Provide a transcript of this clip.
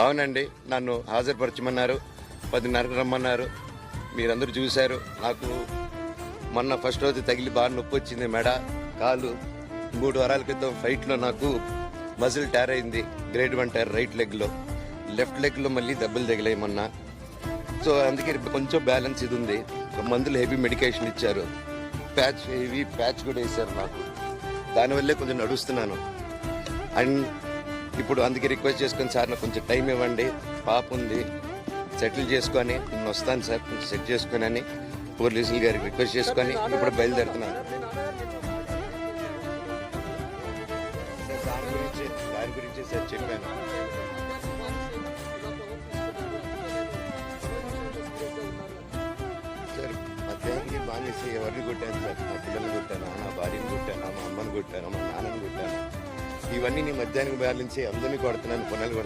అవునండి, నన్ను హాజరుపరచమన్నారు, 10:30కు రమ్మన్నారు. మీరందరూ చూశారు. నాకు మొన్న ఫస్ట్ రోజు తగిలి బాగా నొప్పి వచ్చింది, మెడ, కాలు. 3 వారాల క్రితం ఫైట్లో నాకు మజిల్ టైర్ అయింది, గ్రేడ్ 1 టైర్ రైట్ లెగ్లో. లెఫ్ట్ లెగ్లో మళ్ళీ దెబ్బలు తగిలాయి మొన్న. సో అందుకే కొంచెం బ్యాలెన్స్ ఇది ఉంది. మందులు హెవీ మెడికేషన్ ఇచ్చారు, హెవీ ప్యాచ్ కూడా వేశారు నాకు. దానివల్లే కొంచెం నడుస్తున్నాను. అండ్ ఇప్పుడు అందుకే రిక్వెస్ట్ చేసుకొని, సార్ నాకు కొంచెం టైం ఇవ్వండి, పాప ఉంది, సెటిల్ చేసుకొని నేను వస్తాను సార్, కొంచెం సెట్ చేసుకొని అని పోలీసులు గారికి రిక్వెస్ట్ చేసుకొని ఇప్పుడు బయలుదేరుతున్నాను. దాని గురించి సార్ చెప్పాను. సార్ మధ్యాహ్నానికి బాగా ఎవరిని కొట్టాను సార్? నా పిల్లల్ని కొట్టాను, నా భార్యను కొట్టాను, మా అమ్మని కొట్టాను, మా నాన్నని కొట్టాను. ఇవన్నీ నీ మధ్యాహ్నం బ్యాలెన్స్ అందరినీ కొడుతున్నాను, కొనాలి.